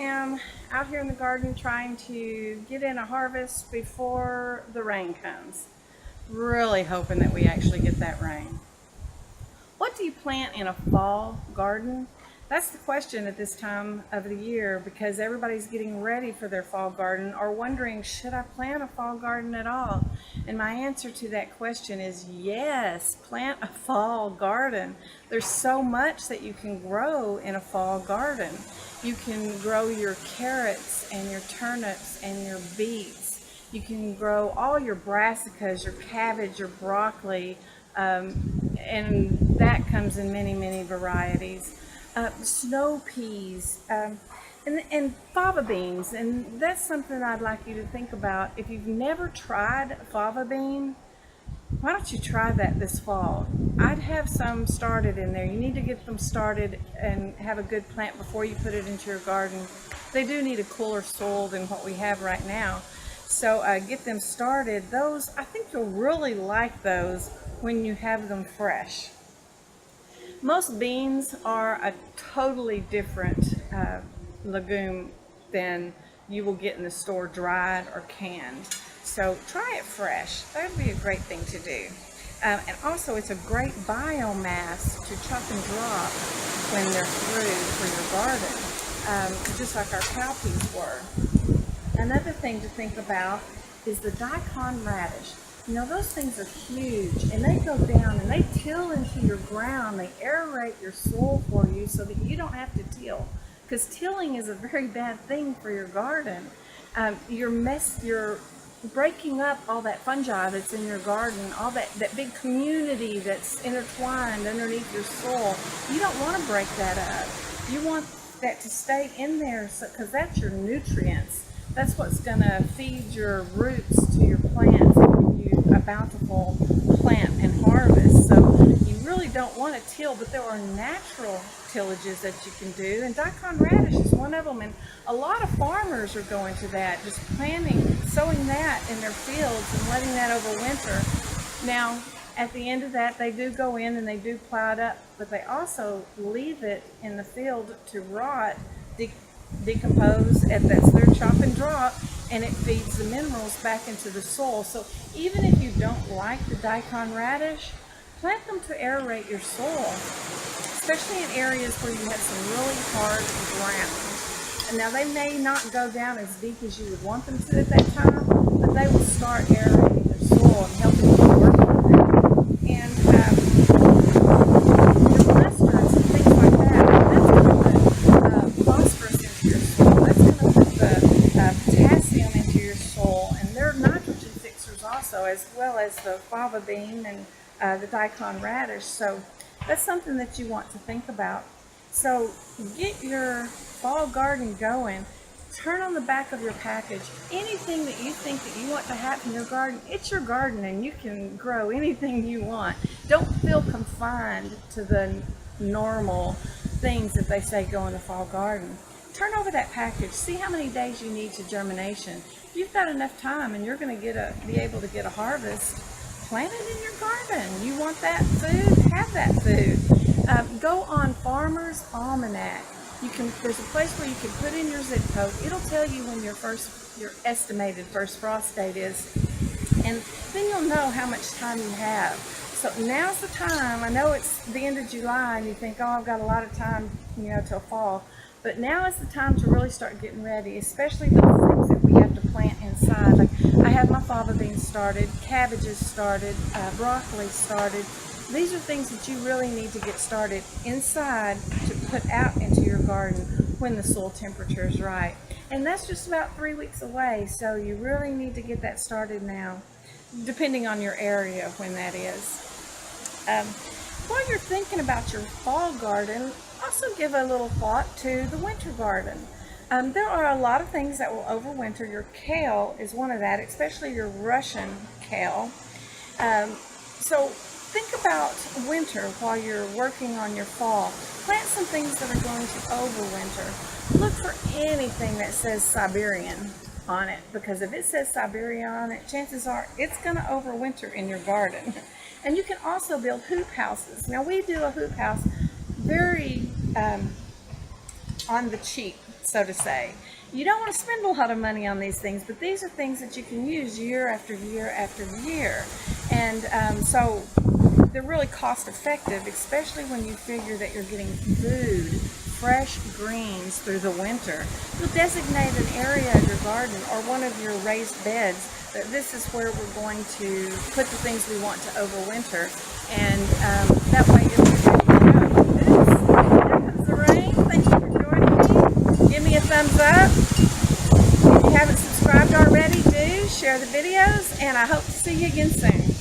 am out here in the garden trying to get in a harvest before the rain comes. Really hoping that we actually get that rain. What do you plant in a fall garden? That's the question at this time of the year, because everybody's getting ready for their fall garden or wondering, should I plant a fall garden at all? And my answer to that question is yes, plant a fall garden. There's so much that you can grow in a fall garden. You can grow your carrots and your turnips and your beets. You can grow all your brassicas, your cabbage, your broccoli, and that comes in many, many varieties. Snow peas, and fava beans, and that's something I'd like you to think about. If you've never tried fava bean, why don't you try that this fall? I'd have some started in there. You need to get them started and have a good plant before you put it into your garden. They do need a cooler soil than what we have right now. So get them started. Those, I think you'll really like those when you have them fresh. Most beans are a totally different legume than you will get in the store dried or canned. So try it fresh. That would be a great thing to do. And also it's a great biomass to chop and drop when they're through for your garden, just like our cowpeas were. Another thing to think about is the daikon radish. You know, those things are huge, and they go down and they till into your ground. They aerate your soil for you so that you don't have to till, because tilling is a very bad thing for your garden. You're breaking up all that fungi that's in your garden, all that big community that's intertwined underneath your soil. You don't want to break that up. You want that to stay in there, because that's your nutrients. That's what's going to feed your roots to your plants and give you a bountiful plant and harvest. So you really don't want to till, but there are natural tillages that you can do, and daikon radish is one of them. And a lot of farmers are going to that, just planting, sowing that in their fields and letting that overwinter. Now, at the end of that, they do go in and they do plow it up, but they also leave it in the field to rot, decompose, and that's their chop and drop, and it feeds the minerals back into the soil. So even if you don't like the daikon radish, plant them to aerate your soil, especially in areas where you have some really hard ground. And now they may not go down as deep as you would want them to at that time, but they will start aerating your soil and helping you work on that. And your mustards and things like that, that's going to put phosphorus into your soil. That's going to put the potassium into your soil, and they're nitrogen fixers also, as well as the fava bean and the daikon radish. So that's something that you want to think about. So get your fall garden going. Turn on the back of your package anything that you think that you want to have in your garden. It's your garden and you can grow anything you want. Don't feel confined to the normal things that they say go in the fall garden. Turn over that package. See how many days you need to germination. If you've got enough time and you're going to be able to get a harvest, plant it in your garden. You want that food? Have that food. Go on Farmer's Almanac. There's a place where you can put in your zip code. It'll tell you when your estimated first frost date is, and then you'll know how much time you have. So now's the time. I know it's the end of July and you think, oh, I've got a lot of time, till fall. But now is the time to really start getting ready, especially those things that we have to plant inside. Like I have my fava beans started, cabbages started, broccoli started. These are things that you really need to get started inside to put out into your garden when the soil temperature is right. And that's just about 3 weeks away, so you really need to get that started now, depending on your area when that is. While you're thinking about your fall garden, also give a little thought to the winter garden. There are a lot of things that will overwinter. Your kale is one of that, especially your Russian kale. So think about winter while you're working on your fall. Plant some things that are going to overwinter. Look for anything that says Siberian on it, because if it says Siberian on it, chances are it's going to overwinter in your garden. And you can also build hoop houses. Now we do a hoop house very on the cheap. so to say. You don't want to spend a lot of money on these things, but these are things that you can use year after year after year. And so they're really cost effective, especially when you figure that you're getting food, fresh greens through the winter. You'll designate an area of your garden or one of your raised beds that this is where we're going to put the things we want to overwinter. And that way if you're ready to go. Oops, there comes the rain. Thank you for joining me. Give me a thumbs up. If you haven't subscribed already, do share the videos, and I hope to see you again soon.